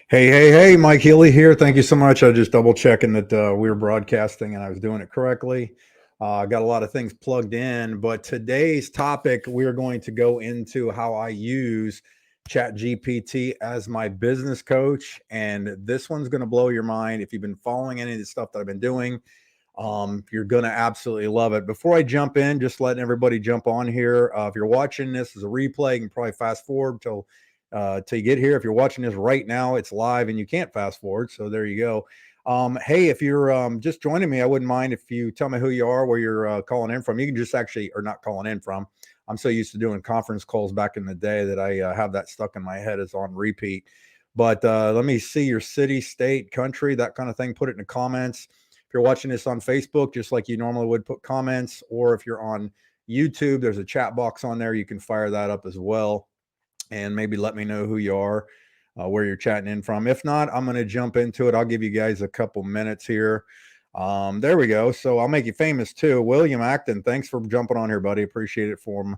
Hey, Mike Healy here. Thank you so much. I was just double checking that we were broadcasting and I was doing it correctly. I got a lot of things plugged in, but today's topic, we're going to go into how I use ChatGPT as my business coach. And this one's going to blow your mind. If you've been following any of the stuff that I've been doing, you're going to absolutely love it. Before I jump in, just letting everybody jump on here. If you're watching this as a replay, you can probably fast forward till you get here. If you're watching this right now, it's live and you can't fast forward. So there you go. Hey, if you're just joining me, I wouldn't mind if you tell me who you are, where you're calling in from. You can just actually, or not calling in from. I'm so used to doing conference calls back in the day that I have that stuck in my head as on repeat. But let me see your city, state, country, that kind of thing. Put it in the comments. If you're watching this on Facebook, just like you normally would, put comments. Or if you're on YouTube, there's a chat box on there. You can fire that up as well and maybe let me know who you are, where you're chatting in from. If not, I'm going to jump into it. I'll give you guys a couple minutes here. There we go. So I'll make you famous too. William Acton, thanks for jumping on here, buddy. Appreciate it. From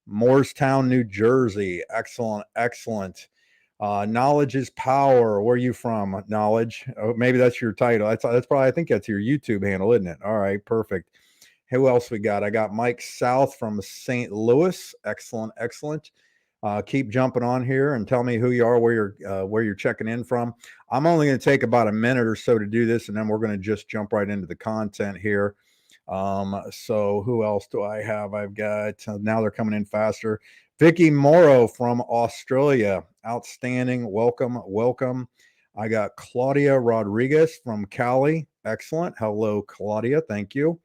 Moorestown, New Jersey. Excellent. Knowledge is power. Where are you from? Knowledge. Oh, maybe that's your title. That's probably, I think that's your YouTube handle, isn't it? All right, perfect. Who else we got? I got Mike South from St. Louis. Excellent. Keep jumping on here and tell me who you are, where you're checking in from. I'm only going to take about a minute or so to do this, and then we're going to just jump right into the content here. So who else do I have? I've got now they're coming in faster. Vicky Morrow from Australia, outstanding. Welcome. I got Claudia Rodriguez from Cali. Excellent. Hello, Claudia. Thank you.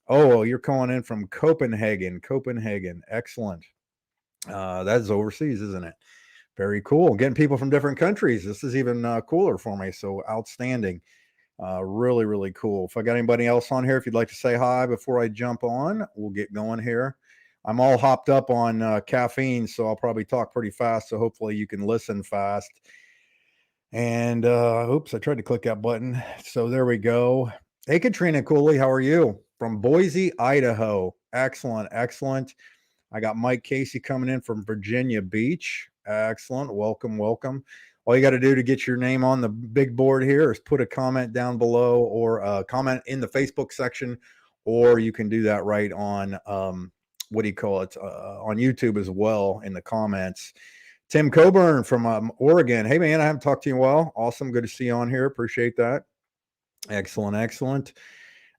Oh, you're calling in from Copenhagen. Excellent. That's overseas, isn't it? Very cool. Getting people from different countries. This is even cooler for me. So outstanding. Really cool. If I got anybody else on here, if you'd like to say hi before I jump on, we'll get going here. I'm all hopped up on caffeine, so I'll probably talk pretty fast. So hopefully you can listen fast. And oops, I tried to click that button. So there we go. Hey, Katrina Cooley, how are you? From Boise, Idaho. Excellent. I got Mike Casey coming in from Virginia Beach. Excellent. Welcome. All you got to do to get your name on the big board here is put a comment down below or a comment in the Facebook section, or you can do that right on, what do you call it, on YouTube as well in the comments. Tim Coburn from Oregon. Hey, man, I haven't talked to you in a while. Awesome. Good to see you on here. Appreciate that. Excellent.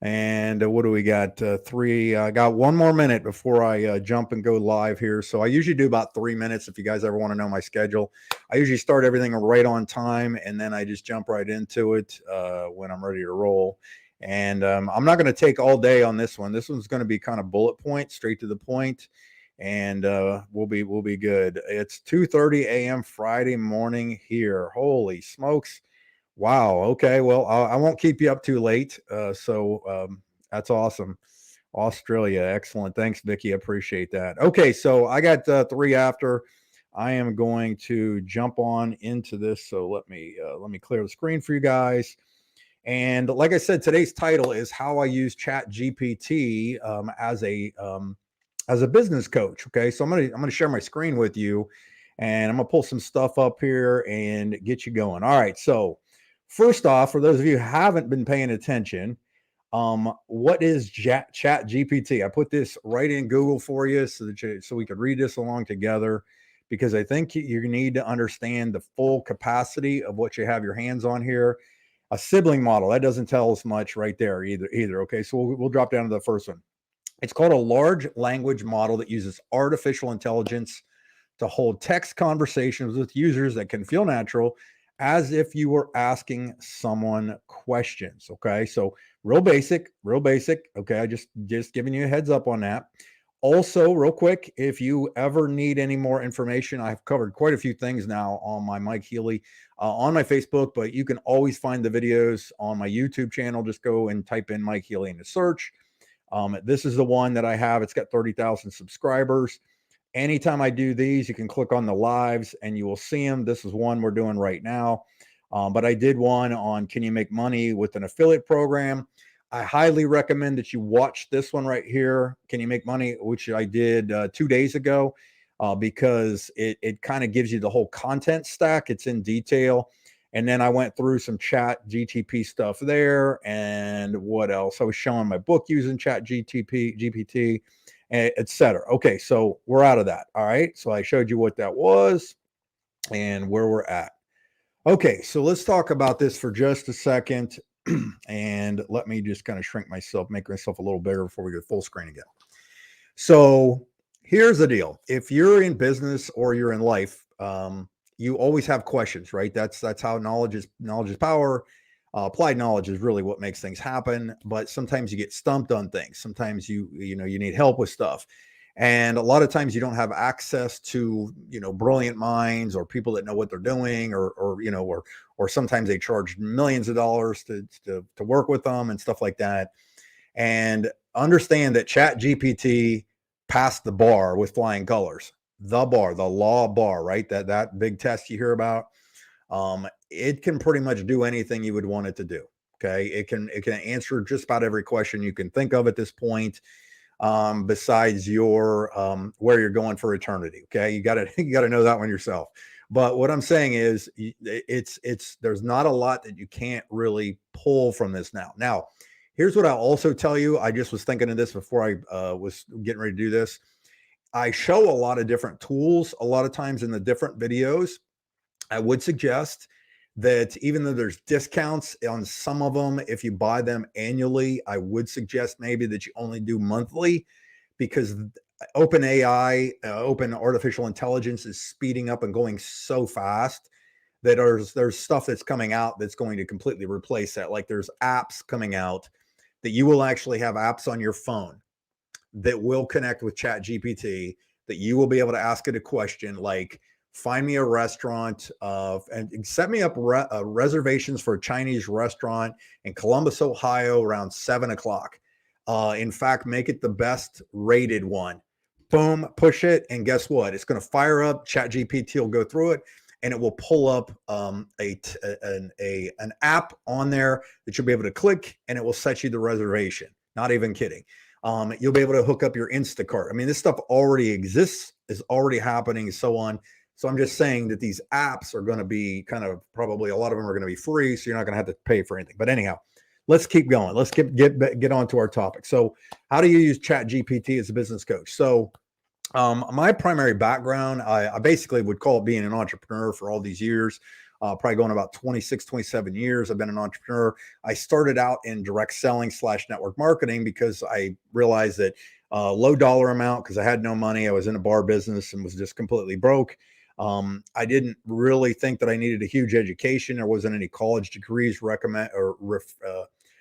And what do we got? I got one more minute before I jump and go live here. So I usually do about 3 minutes. If you guys ever want to know my schedule, I usually start everything right on time, and then I just jump right into it when I'm ready to roll. And I'm not going to take all day on this one. This one's going to be kind of bullet point, straight to the point, and we'll be good. It's 2:30 a.m. Friday morning here. Holy smokes! Wow. Okay. Well, I won't keep you up too late. That's awesome. Australia. Excellent. Thanks, Vicky. I appreciate that. Okay. So I got three after. I am going to jump on into this. So let me clear the screen for you guys. And like I said, today's title is how I use Chat GPT as a business coach. Okay. So I'm gonna share my screen with you, and I'm gonna pull some stuff up here and get you going. All right. So first off, for those of you who haven't been paying attention, what is Chat GPT? I put this right in Google for you so we could read this along together, because I think you need to understand the full capacity of what you have your hands on here. A sibling model, that doesn't tell us much right there either. Okay, so we'll drop down to the first one. It's called a large language model that uses artificial intelligence to hold text conversations with users that can feel natural, as if you were asking someone questions. Okay, so real basic. Okay, I just giving you a heads up on that. Also, real quick, if you ever need any more information, I've covered quite a few things now on my Mike Healy, on my Facebook, but you can always find the videos on my YouTube channel. Just go and type in Mike Healy in the search. This is the one that I have. It's got 30,000 subscribers. Anytime I do these, you can click on the lives and you will see them. This is one we're doing right now. But I did one on can you make money with an affiliate program. I highly recommend that you watch this one right here, Can You Make Money, which I did 2 days ago, because it kind of gives you the whole content stack. It's in detail. And then I went through some chat GTP stuff there. And what else? I was showing my book using chat GPT, etc. Okay, so we're out of that. All right. So I showed you what that was and where we're at. Okay, so let's talk about this for just a second. And let me just kind of shrink myself, make myself a little bigger before we go full screen again. So here's the deal. If you're in business or you're in life, you always have questions, right? That's how knowledge is power. Applied knowledge is really what makes things happen. But sometimes you get stumped on things. Sometimes you need help with stuff. And a lot of times you don't have access to, brilliant minds or people that know what they're doing, or sometimes they charge millions of dollars to work with them and stuff like that. And understand that Chat GPT passed the bar with flying colors. The bar, the law bar, right? That big test you hear about. It can pretty much do anything you would want it to do. Okay. It can answer just about every question you can think of at this point, besides your where you're going for eternity. Okay. You gotta know that one yourself. But what I'm saying is it's there's not a lot that you can't really pull from this now. Now, here's what I'll also tell you. I just was thinking of this before I was getting ready to do this. I show a lot of different tools a lot of times in the different videos. I would suggest that even though there's discounts on some of them, if you buy them annually, I would suggest maybe that you only do monthly, because OpenAI, Open Artificial Intelligence, is speeding up and going so fast that there's stuff that's coming out that's going to completely replace that. Like there's apps coming out that you will actually have apps on your phone that will connect with Chat GPT, that you will be able to ask it a question like, find me a restaurant and set me up reservations for a Chinese restaurant in Columbus, Ohio around 7 o'clock. In fact, make it the best rated one. Boom, push it. And guess what? It's going to fire up. Chat GPT will go through it and it will pull up an app on there that you'll be able to click and it will set you the reservation. Not even kidding. You'll be able to hook up your Instacart. I mean, this stuff already exists, is already happening, and so on. So I'm just saying that these apps are going to be kind of, probably a lot of them are going to be free, so you're not going to have to pay for anything. But anyhow, let's keep going. Let's get on to our topic. So how do you use Chat GPT as a business coach? So my primary background, I basically would call it being an entrepreneur for all these years. Probably going about 26, 27 years. I've been an entrepreneur. I started out in direct selling / network marketing because I realized that low dollar amount, because I had no money. I was in a bar business and was just completely broke. I didn't really think that I needed a huge education. There wasn't any college degrees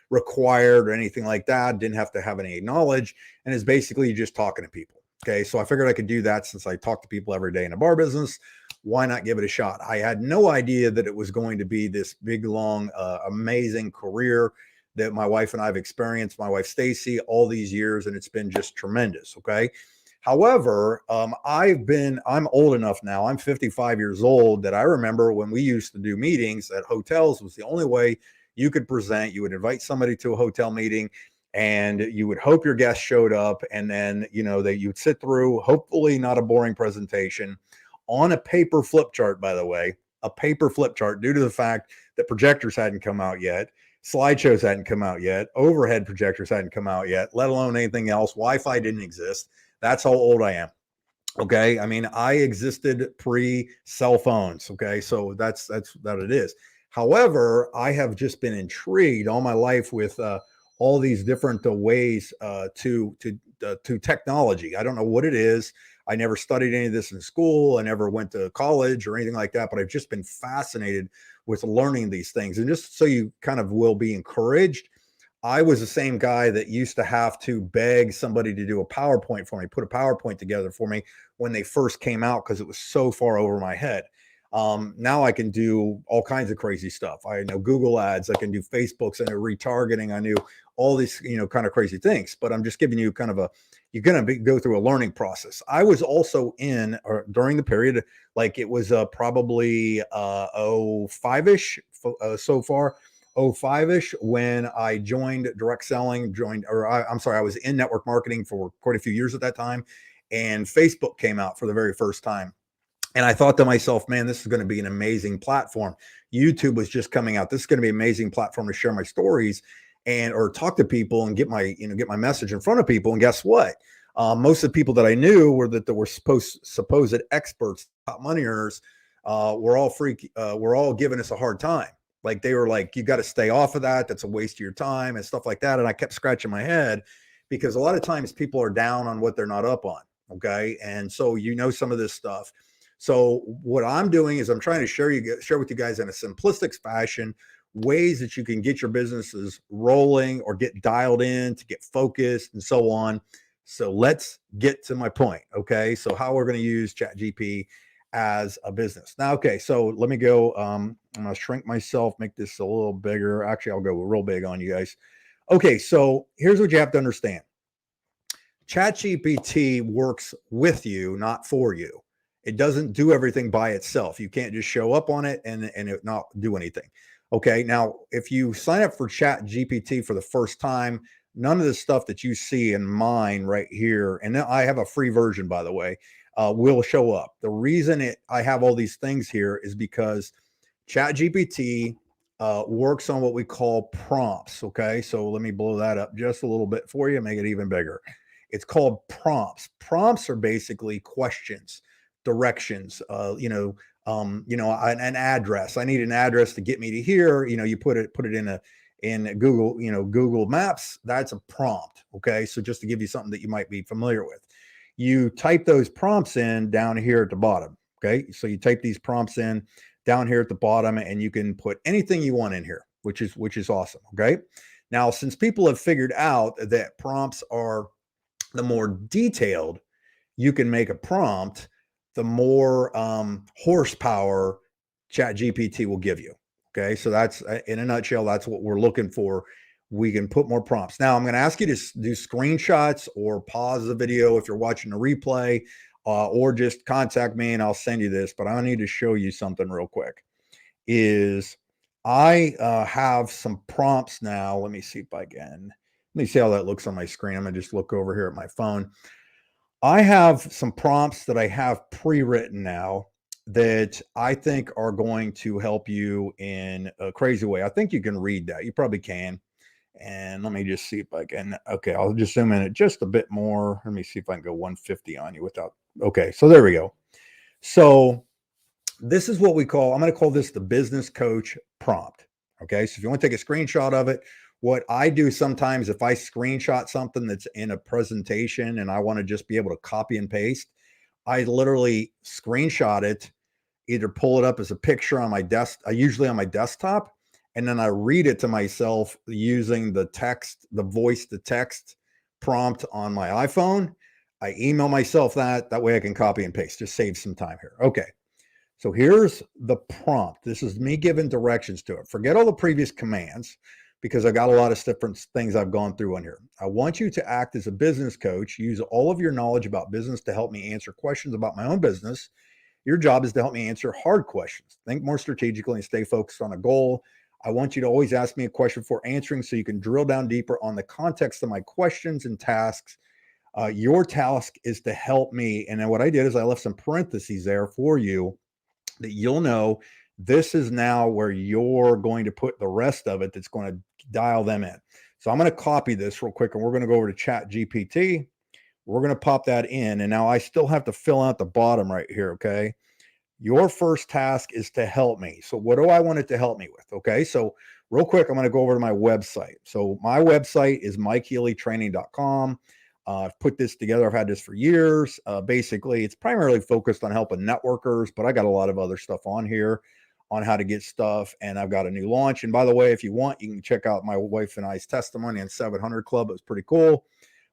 required or anything like that. Didn't have to have any knowledge. And it's basically just talking to people. Okay. So I figured I could do that since I talk to people every day in a bar business. Why not give it a shot? I had no idea that it was going to be this big, long, amazing career that my wife and I have experienced, my wife, Stacy, all these years. And it's been just tremendous. Okay. However, I'm old enough now. I'm 55 years old that I remember when we used to do meetings at hotels was the only way you could present. You would invite somebody to a hotel meeting and you would hope your guests showed up. And then, that you'd sit through, hopefully not a boring presentation, on a paper flip chart, by the way, a paper flip chart, due to the fact that projectors hadn't come out yet, slideshows hadn't come out yet, overhead projectors hadn't come out yet, let alone anything else. Wi-Fi didn't exist. That's how old I am. Okay. I mean, I existed pre cell phones. Okay. So that's that it is. However, I have just been intrigued all my life with all these different ways to technology. I don't know what it is. I never studied any of this in school. I never went to college or anything like that, but I've just been fascinated with learning these things. And just so you kind of will be encouraged, I was the same guy that used to have to beg somebody to do a PowerPoint for me, put a PowerPoint together for me when they first came out, because it was so far over my head. Now I can do all kinds of crazy stuff. I know Google ads, I can do Facebooks, I know retargeting, I knew all these, kind of crazy things, but I'm just giving you kind of you're going to go through a learning process. I was also during the period, like it was probably 05-ish so far, 05-ish, when I joined direct selling, I was in network marketing for quite a few years at that time. And Facebook came out for the very first time. And I thought to myself, man, this is going to be an amazing platform. YouTube was just coming out. This is going to be an amazing platform to share my stories and or talk to people and get my, get my message in front of people. And guess what? Most of the people that I knew were that there were supposed experts, top money earners, were all giving us a hard time. Like they were like, you got to stay off of that. That's a waste of your time and stuff like that. And I kept scratching my head because a lot of times people are down on what they're not up on. Okay. And so, some of this stuff. So what I'm doing is I'm trying to share with you guys in a simplistic fashion ways that you can get your businesses rolling or get dialed in to get focused and so on. So let's get to my point. Okay. So how we're going to use ChatGPT as a business. Now, okay. So let me go. I'm going to shrink myself, make this a little bigger. Actually, I'll go real big on you guys. Okay. So here's what you have to understand. ChatGPT works with you, not for you. It doesn't do everything by itself. You can't just show up on it and it not do anything. Okay. Now, if you sign up for ChatGPT for the first time, none of the stuff that you see in mine right here, and I have a free version, by the way, will show up. The reason I have all these things here is because ChatGPT works on what we call prompts. Okay. So let me blow that up just a little bit for you, make it even bigger. It's called prompts. Prompts are basically questions, directions, an address. I need an address to get me to here. You put it in Google, Google Maps. That's a prompt. Okay. So just to give you something that you might be familiar with, you type those prompts in down here at the bottom. Okay. So you type these prompts in down here at the bottom and you can put anything you want in here, which is awesome. Okay. Now, since people have figured out that prompts are the more detailed you can make a prompt, the more horsepower Chat GPT will give you. Okay. So that's in a nutshell, that's what we're looking for. We can put more prompts. Now, I'm going to ask you to do screenshots or pause the video if you're watching a replay, or just contact me and I'll send you this. But I need to show you something real quick. Is I have some prompts now. Let me see if I can. Let me see how that looks on my screen. I'm going to just look over here at my phone. I have some prompts that I have pre-written now that I think are going to help you in a crazy way. I think you can read that. You probably can. And let me just see if I can. Okay, I'll just zoom in it just a bit more. Let me see if I can go 150 on you without. Okay, so there we go. So this is what I'm going to call this the business coach prompt. Okay. So if you want to take a screenshot of it, what I do sometimes, if I screenshot something that's in a presentation and I want to just be able to copy and paste, I literally screenshot it, either pull it up as a picture on my desk, usually on my desktop, and then I read it to myself using the voice to text prompt on my iPhone. I email myself that way I can copy and paste, just save some time here. Okay. So here's the prompt. This is me giving directions to it. Forget all the previous commands because I've got a lot of different things I've gone through on here. I want you to act as a business coach, use all of your knowledge about business to help me answer questions about my own business. Your job is to help me answer hard questions. Think more strategically and stay focused on a goal. I want you to always ask me a question before answering so you can drill down deeper on the context of my questions and tasks. Your task is to help me. And then what I did is I left some parentheses there for you that you'll know this is now where you're going to put the rest of it that's going to dial them in. So I'm going to copy this real quick and we're going to go over to Chat GPT. We're going to pop that in. And now I still have to fill out the bottom right here. Okay. Your first task is to help me. So what do I want it to help me with? Okay. So real quick, I'm going to go over to my website. So my website is MikeHealyTraining.com. I've put this together. I've had this for years. Basically, it's primarily focused on helping networkers, but I got a lot of other stuff on here on how to get stuff. And I've got a new launch. And by the way, if you want, you can check out my wife and I's testimony in 700 Club. It was pretty cool.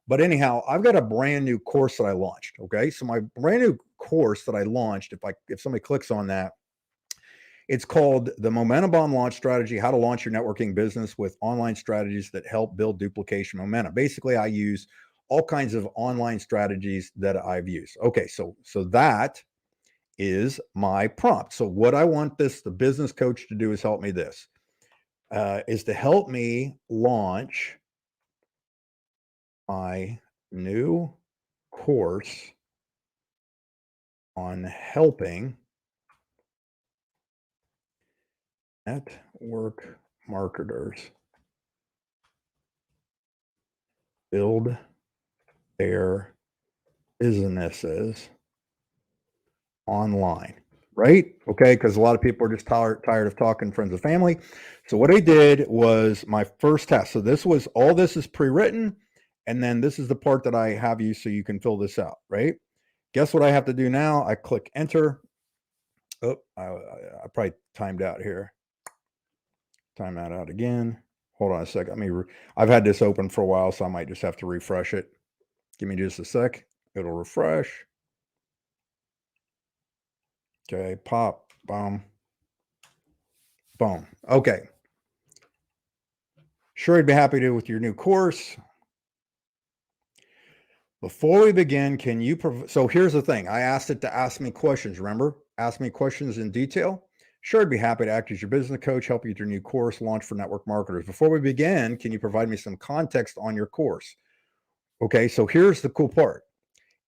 But anyhow, I've got a brand new course that I launched. Okay. So my brand new course that I launched, if somebody clicks on that, it's called the Momentum Bomb Launch Strategy: How to Launch Your Networking Business with Online Strategies That Help Build Duplication Momentum. Basically, I use all kinds of online strategies that I've used. Okay, so that is my prompt. So what I want the business coach to do is help me is to help me launch my new course on helping network marketers build their businesses online, right? Okay, because a lot of people are just tired of talking friends and family. So what I did was my first test. So this was all this is pre-written, and then this is the part that I have you so you can fill this out, right? Guess what I have to do now? I click enter. Oh, I probably timed out here. Time that out again. Hold on a sec. I've had this open for a while, so I might just have to refresh it. Give me just a sec. It'll refresh. Okay, pop, boom, boom. Okay. Sure, I'd be happy to with your new course. Before we begin, can you so here's the thing. I asked it to ask me questions, remember? Ask me questions in detail. Sure, I'd be happy to act as your business coach, help you with your new course launch for network marketers. Before we begin, can you provide me some context on your course? Okay, so here's the cool part.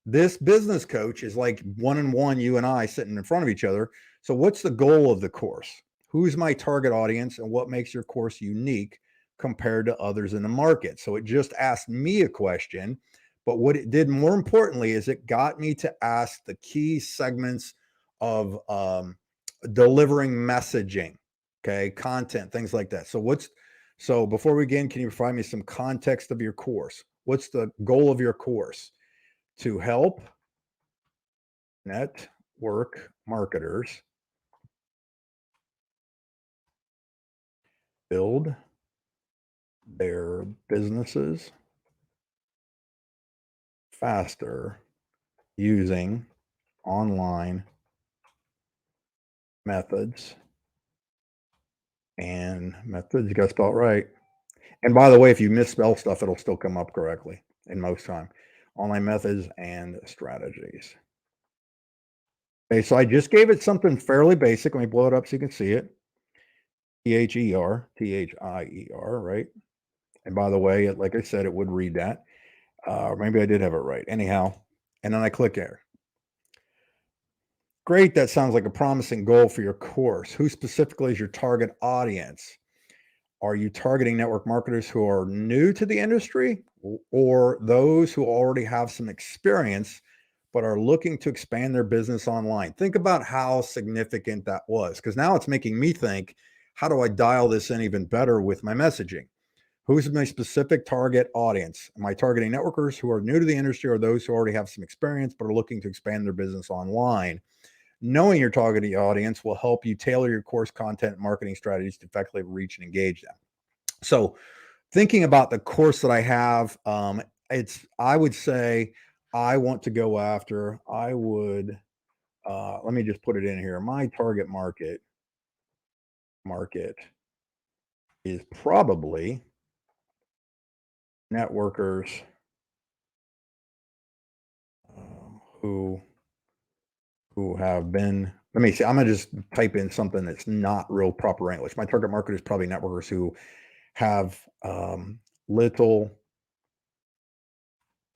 This business coach is like one-on-one, you and I sitting in front of each other. So what's the goal of the course? Who's my target audience and what makes your course unique compared to others in the market? So it just asked me a question, but what it did more importantly is it got me to ask the key segments of delivering messaging, okay, content, things like that. So before we begin, can you provide me some context of your course? What's the goal of your course? To help network marketers build their businesses faster using online methods you got to spell it right. And by the way, if you misspell stuff, it'll still come up correctly in most time. Online methods and strategies. Okay, so I just gave it something fairly basic. Let me blow it up so you can see it. THIER, right? And by the way, like I said, it would read that. Maybe I did have it right. Anyhow, and then I click there. Great. That sounds like a promising goal for your course. Who specifically is your target audience? Are you targeting network marketers who are new to the industry or those who already have some experience but are looking to expand their business online? Think about how significant that was, because now it's making me think, how do I dial this in even better with my messaging? Who's my specific target audience? Am I targeting networkers who are new to the industry or those who already have some experience but are looking to expand their business online? Knowing your targeting audience will help you tailor your course content and marketing strategies to effectively reach and engage them. So, thinking about the course that I have, I would say I want to go after, let me just put it in here. My target market is probably networkers who have been, let me see, I'm gonna just type in something that's not real proper English. My target market is probably networkers who have little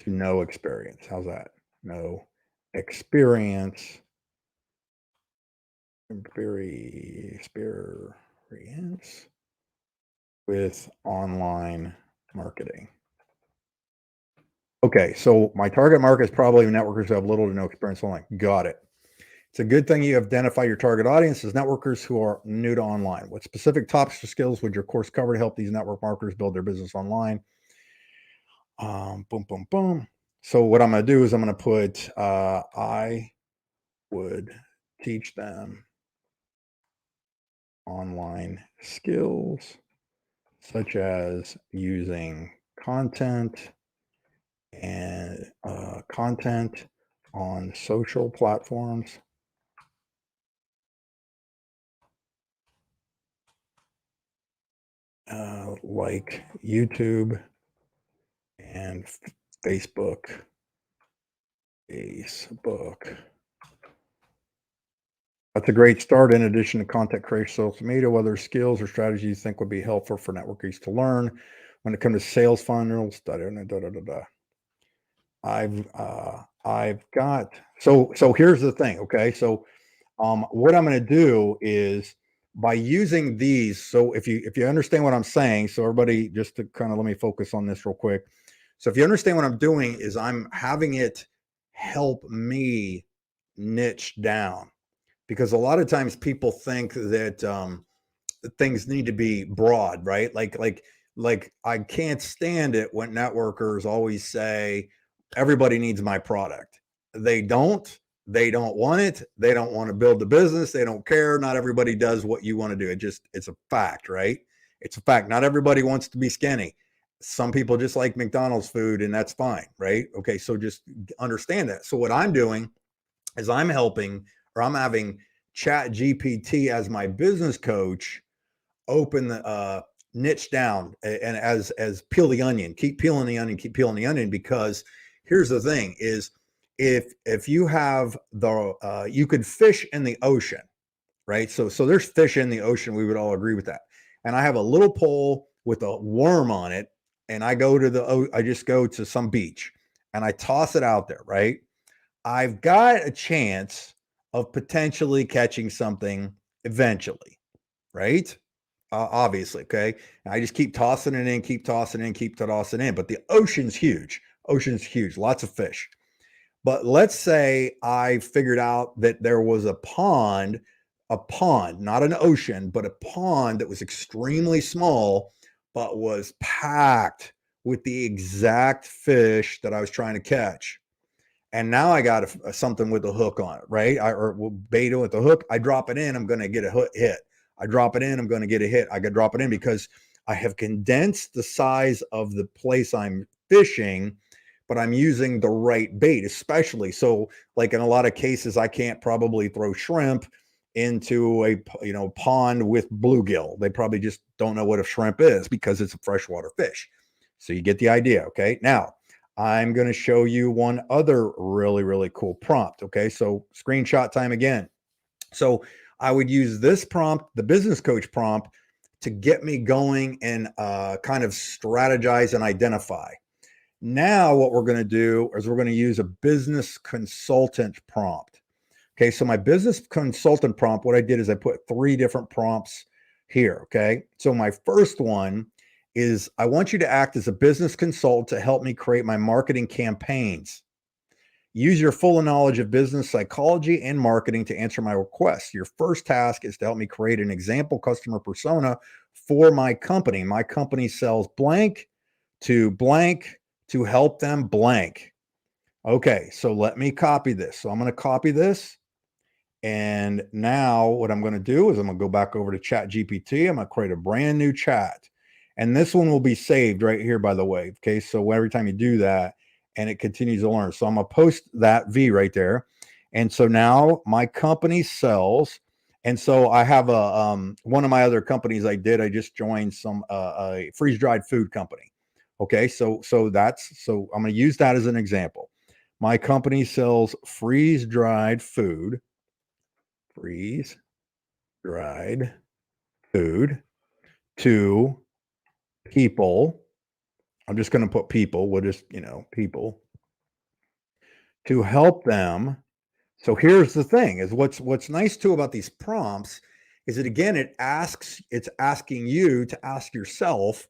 to no experience. How's that? No experience, experience with online marketing. Okay, so my target market is probably networkers who have little to no experience online. Got it. It's a good thing you identify your target audience as networkers who are new to online. What specific topics or skills would your course cover to help these network marketers build their business online? Boom, boom, boom. So what I'm going to do is I'm going to put, I would teach them online skills such as using content and content on social platforms like YouTube and Facebook. That's a great start. In addition to content creation, social media, whether skills or strategies you think would be helpful for networkers to learn when it comes to sales funnels. Da, da, da, da, da, da. I've got so here's the thing. Okay. So what I'm going to do is by using these. So if you understand what I'm saying, so everybody just to kind of let me focus on this real quick. So if you understand what I'm doing is I'm having it help me niche down because a lot of times people think that things need to be broad, right? Like I can't stand it when networkers always say everybody needs my product. They don't. They don't want it. They don't want to build the business. They don't care. Not everybody does what you want to do. It's a fact, right? It's a fact. Not everybody wants to be skinny. Some people just like McDonald's food and that's fine, right? Okay, so just understand that. So what I'm doing is I'm helping or I'm having ChatGPT as my business coach open the niche down and as peel the onion, keep peeling the onion, keep peeling the onion. Because here's the thing: is if you have the you could fish in the ocean, right? So there's fish in the ocean. We would all agree with that. And I have a little pole with a worm on it, and I just go to some beach and I toss it out there, right? I've got a chance of potentially catching something eventually, right? Obviously, okay. And I just keep tossing it in, keep tossing in, keep tossing in. But the ocean's huge. Ocean's huge. Lots of fish. But let's say I figured out that there was a pond, not an ocean, but a pond that was extremely small, but was packed with the exact fish that I was trying to catch. And now I got something with a hook on it, right? Or bait with the hook. I drop it in, I'm going to get a hit. I drop it in, I'm going to get a hit. I got to drop it in because I have condensed the size of the place I'm fishing, but I'm using the right bait, especially. So, like in a lot of cases, I can't probably throw shrimp into a pond with bluegill. They probably just don't know what a shrimp is because it's a freshwater fish. So you get the idea. Okay. Now, I'm going to show you one other really, really cool prompt. Okay. So screenshot time again. So I would use this prompt, the business coach prompt, to get me going and kind of strategize and identify. Now, what we're going to do is we're going to use a business consultant prompt. Okay. So my business consultant prompt, what I did is I put 3 different prompts here. Okay. So my first one is I want you to act as a business consultant to help me create my marketing campaigns. Use your full knowledge of business psychology and marketing to answer my requests. Your first task is to help me create an example customer persona for my company. My company sells blank to help them blank. Okay, so let me copy this. So I'm going to copy this. And now what I'm going to do is I'm going to go back over to ChatGPT. I'm going to create a brand new chat. And this one will be saved right here, by the way. Okay. So every time you do that, and it continues to learn. So I'm going to post that V right there. And so now my company sells. And so I have one of my other companies I just joined a freeze dried food company. Okay. So I'm going to use that as an example. My company sells freeze dried food freeze dried food to people. I'm just going to put people. We'll just, people to help them. So here's the thing is what's nice too about these prompts is that again, it's asking you to ask yourself,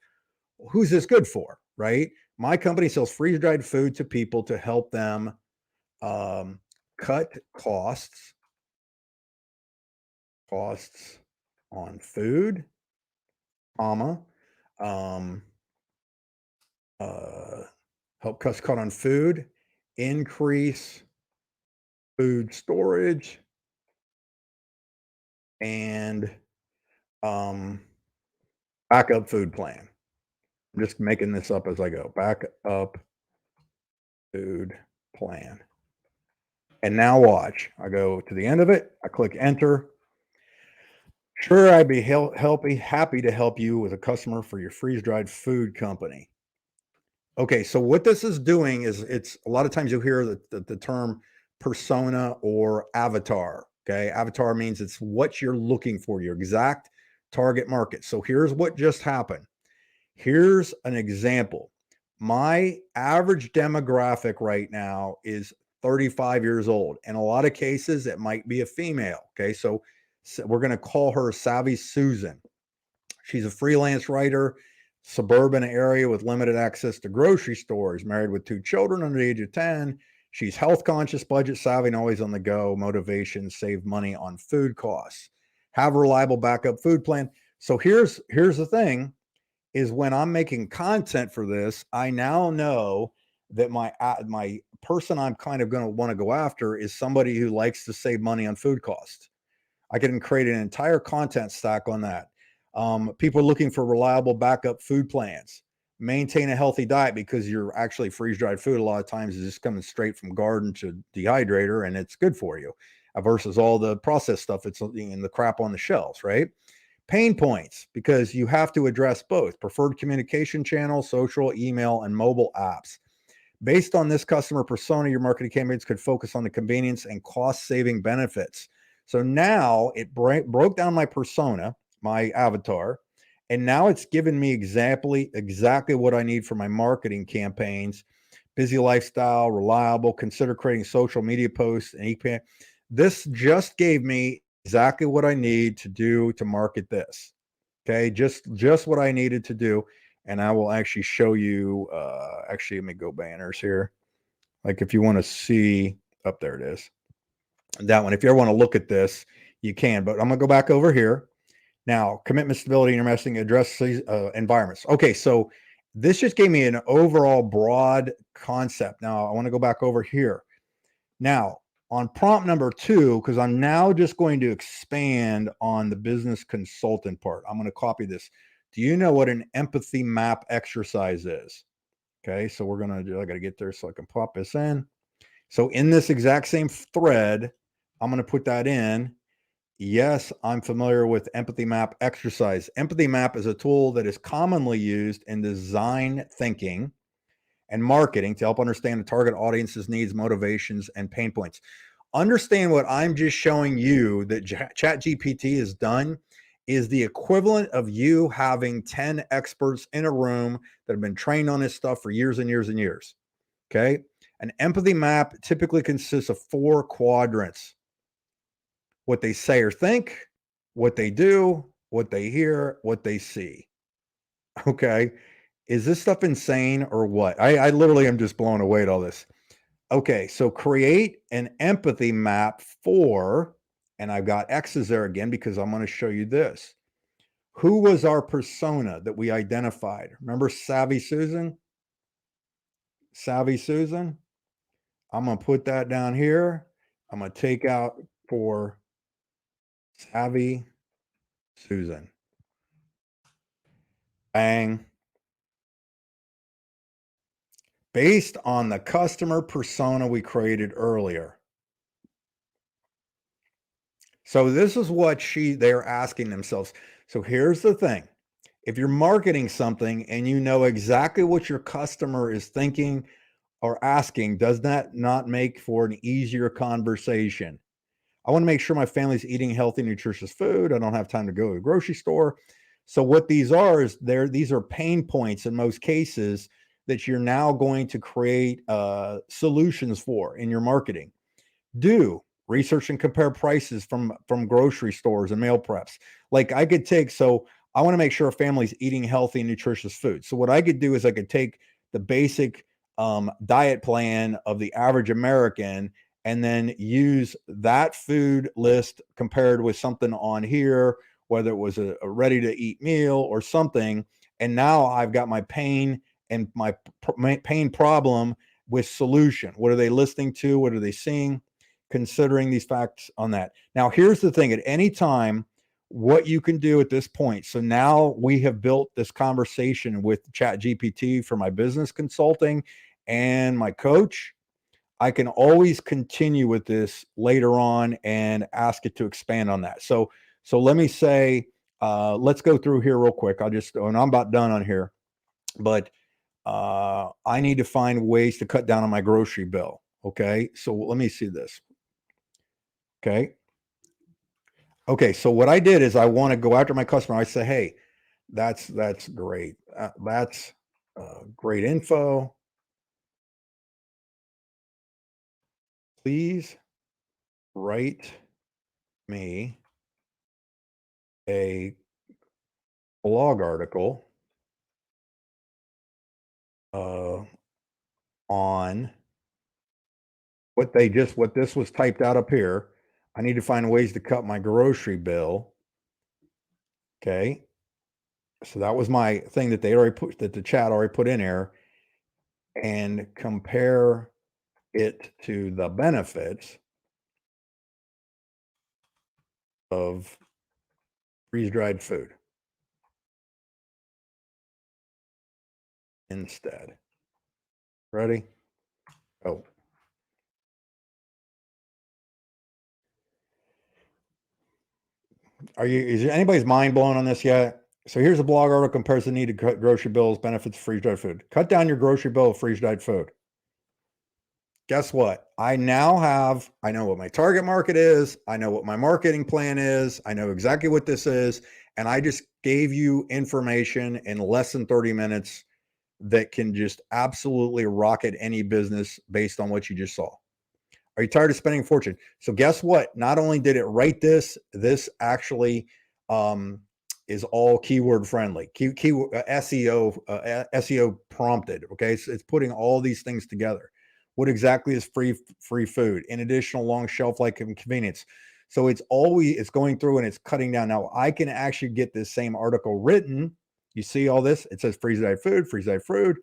who's this good for? Right. My company sells freeze dried food to people to help them um, cut costs on food, comma, um, uh, help cuts cut on food, increase food storage, and um, backup food plan. I'm just making this up as I go. Backup food plan. And now watch. I go to the end of it. I click enter. Sure, I'd be happy to help you with a customer for your freeze dried food company. Okay, so what this is doing is it's a lot of times you'll hear the term persona or avatar. Okay, avatar means it's what you're looking for, your exact target market. So here's what just happened. Here's an example. My average demographic right now is 35 years old. In a lot of cases, it might be a female. Okay. So we're going to call her Savvy Susan. She's a freelance writer, suburban area with limited access to grocery stores, married with 2 children under the age of 10. She's health conscious, budget savvy, and always on the go. Motivation, save money on food costs. Have a reliable backup food plan. So here's the thing is when I'm making content for this, I now know that my person I'm kind of going to want to go after is somebody who likes to save money on food costs. I can create an entire content stack on that. People are looking for reliable backup food plans. Maintain a healthy diet because you're actually freeze dried food a lot of times is just coming straight from garden to dehydrator and it's good for you versus all the processed stuff that's in the crap on the shelves, right? Pain points because you have to address both preferred communication channels, social, email, and mobile apps. Based on this customer persona, your marketing campaigns could focus on the convenience and cost saving benefits. So now it broke down my persona, my avatar, and now it's given me exactly what I need for my marketing campaigns. Busy lifestyle, reliable, consider creating social media posts and this just gave me exactly what I need to do to market this. Okay, just what I needed to do. And I will actually show you, actually, let me go banners here. Like if you want to see, up there it is. That one, if you ever want to look at this, you can, but I'm gonna go back over here. Now, commitment, stability, and messaging address environments. Okay, so this just gave me an overall broad concept. Now I want to go back over here. Now, on prompt number 2, because I'm now just going to expand on the business consultant part. I'm going to copy this. Do you know what an empathy map exercise is? Okay, so we're going to do, I got to get there so I can pop this in. So in this exact same thread, I'm going to put that in. Yes, I'm familiar with empathy map exercise. Empathy map is a tool that is commonly used in design thinking and marketing to help understand the target audience's needs, motivations, and pain points. Understand what I'm just showing you that ChatGPT has done is the equivalent of you having 10 experts in a room that have been trained on this stuff for years and years and years. Okay. An empathy map typically consists of 4 quadrants: what they say or think, what they do, what they hear, what they see. Okay. Is this stuff insane or what? I literally am just blown away at all this. Okay, so create an empathy map for, and I've got X's there again because I'm going to show you this. Who was our persona that we identified? Remember Savvy Susan? Savvy Susan? I'm going to put that down here. I'm going to take out for Savvy Susan. Bang. Based on the customer persona we created earlier. So this is what they're asking themselves. So here's the thing. If you're marketing something and you know exactly what your customer is thinking or asking, does that not make for an easier conversation? I want to make sure my family's eating healthy, nutritious food. I don't have time to go to the grocery store. So what these are is these are pain points in most cases that you're now going to create solutions for in your marketing. Do research and compare prices from grocery stores and meal preps. Like I could take, so I want to make sure a family's eating healthy and nutritious food. So what I could do is I could take the basic diet plan of the average American and then use that food list compared with something on here, whether it was a ready to eat meal or something. And now I've got my pain and my pain problem with solution. What are they listening to? What are they seeing? Considering these facts on that. Now, here's the thing: at any time, what you can do at this point. So now we have built this conversation with ChatGPT for my business consulting and my coach. I can always continue with this later on and ask it to expand on that. So let me say, let's go through here real quick. And I'm about done on here, but I need to find ways to cut down on my grocery bill. Okay. So let me see this. Okay. Okay. So what I did is I want to go after my customer. I say, hey, that's great. That's great info. please write me a blog article on what this was typed out up here. I need to find ways to cut my grocery bill. Okay. So that was my thing that they already put, that the chat already put in there, and compare it to the benefits of freeze dried food instead. Ready? Oh, is anybody's mind blown on this yet? So here's a blog article compares the need to cut grocery bills, benefits of freeze dried food. Cut down your grocery bill of freeze dried food. Guess what? I know what my target market is. I know what my marketing plan is. I know exactly what this is. And I just gave you information in less than 30 minutes that can just absolutely rocket any business based on what you just saw. Are you tired of spending a fortune? So guess what? Not only did it write this actually is all keyword friendly, SEO prompted. Okay, so it's putting all these things together. What exactly is free food? In additional long shelf life and convenience. So it's going through and it's cutting down. Now I can actually get this same article written. You see all this? It says freeze dried food.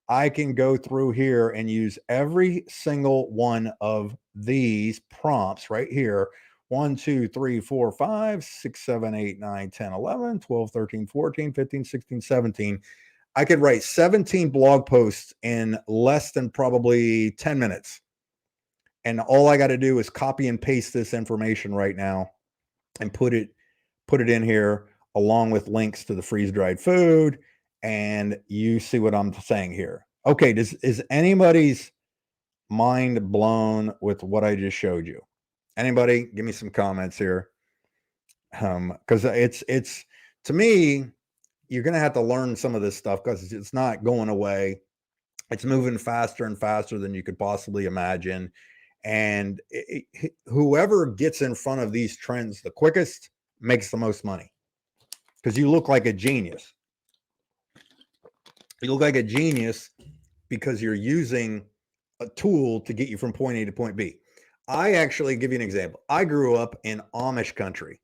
I can go through here and use every single one of these prompts right here. 1, 2, 3, 4, 5, 6, 7, 8, 9, 10, 11, 12, 13, 14, 15, 16, 17. I could write 17 blog posts in less than probably 10 minutes. And all I got to do is copy and paste this information right now and put it in here along with links to the freeze-dried food, and you see what I'm saying here. Okay, is anybody's mind blown with what I just showed you? Anybody? Give me some comments here. Because it's to me, you're gonna have to learn some of this stuff because it's not going away. It's moving faster and faster than you could possibly imagine. And whoever gets in front of these trends the quickest makes the most money, because you look like a genius. You look like a genius because you're using a tool to get you from point A to point B. I actually give you an example. I grew up in Amish country.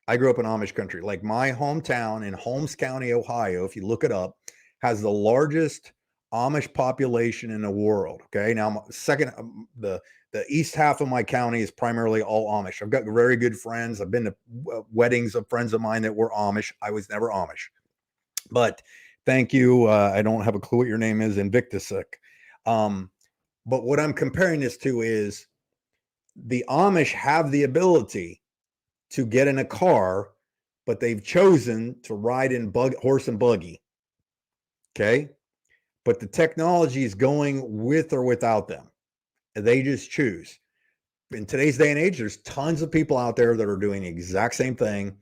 Like my hometown in Holmes County, Ohio, if you look it up, has the largest Amish population in the world. Okay. Now, second, the east half of my county is primarily all Amish. I've got very good friends. I've been to weddings of friends of mine that were Amish. I was never Amish. But thank you. I don't have a clue what your name is, Invictusuk. But what I'm comparing this to is the Amish have the ability to get in a car, but they've chosen to ride in horse and buggy. Okay. But the technology is going with or without them. They just choose. In today's day and age, there's tons of people out there that are doing the exact same thing.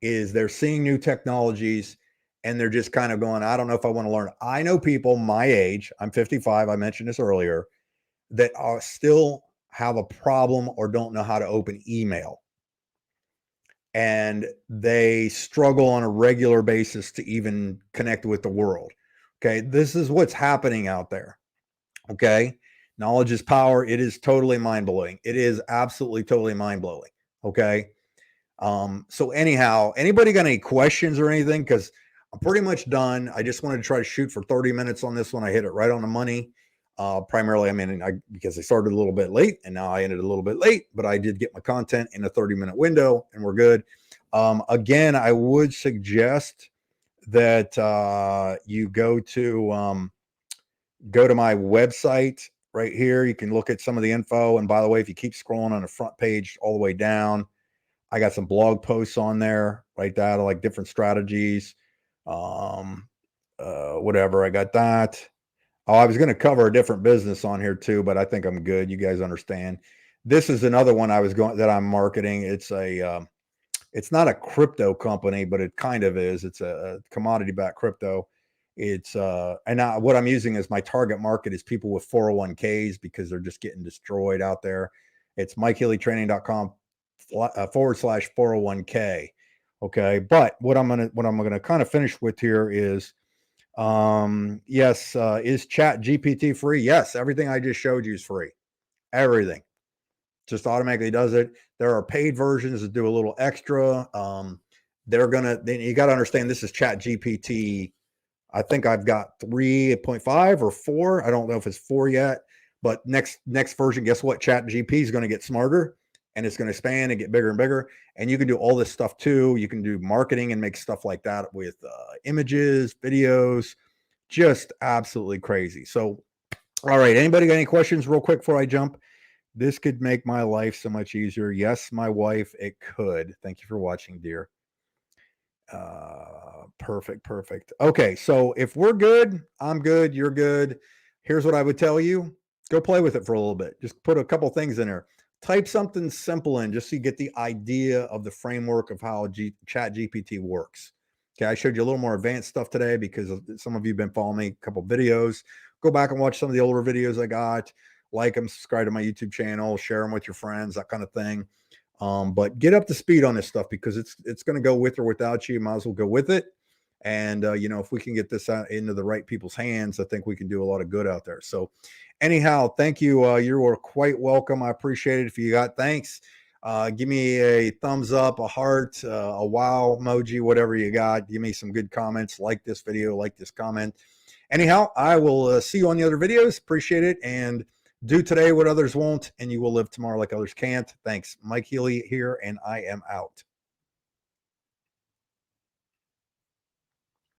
Is they're seeing new technologies and they're just kind of going, I don't know if I want to learn. I know people my age, I'm 55, I mentioned this earlier, that are still have a problem or don't know how to open email. And they struggle on a regular basis to even connect with the world. Okay. This is what's happening out there. Okay. Knowledge is power. It is totally mind blowing. It is absolutely totally mind blowing. Okay. So anyhow, anybody got any questions or anything? Because I'm pretty much done. I just wanted to try to shoot for 30 minutes on this one. I hit it right on the money. Primarily, because I started a little bit late and now I ended a little bit late, but I did get my content in a 30-minute window and we're good. Again, I would suggest that you go to my website right here. You can look at some of the info. And by the way, if you keep scrolling on the front page all the way down, I got some blog posts on there like that, like different strategies. Whatever. I got that. Oh, I was going to cover a different business on here too, but I think I'm good. You guys understand. This is another one that I'm marketing. It's it's not a crypto company, but it kind of is. It's a commodity backed crypto. It's what I'm using as my target market is people with 401ks because they're just getting destroyed out there. It's MikeHealyTraining.com / 401k. Okay. But what I'm gonna kind of finish with here is yes, is ChatGPT free? Yes, everything I just showed you is free. Everything just automatically does it. There are paid versions that do a little extra. Then you got to understand this is ChatGPT. I think I've got 3.5 or 4. I don't know if it's 4 yet, but next version, guess what? ChatGPT is going to get smarter and it's going to expand and get bigger and bigger. And you can do all this stuff too. You can do marketing and make stuff like that with images, videos, just absolutely crazy. So, all right. Anybody got any questions real quick before I jump? This could make my life so much easier. Yes, my wife, it could. Thank you for watching, dear. Perfect. Okay, so if we're good, I'm good, you're good. Here's what I would tell you. Go play with it for a little bit. Just put a couple things in there. Type something simple in just so you get the idea of the framework of how ChatGPT works. Okay, I showed you a little more advanced stuff today because some of you have been following me, a couple videos. Go back and watch some of the older videos I got. Like them, subscribe to my YouTube channel, share them with your friends, that kind of thing. But get up to speed on this stuff because it's going to go with or without you. You might as well go with it. And if we can get this out into the right people's hands, I think we can do a lot of good out there. So anyhow, thank you. You are quite welcome. I appreciate it. If you got thanks, give me a thumbs up, a heart, a wow emoji, whatever you got. Give me some good comments. Like this video, like this comment. Anyhow, I will see you on the other videos. Appreciate it. And do today what others won't, and you will live tomorrow like others can't. Thanks. Mike Healy here, and I am out.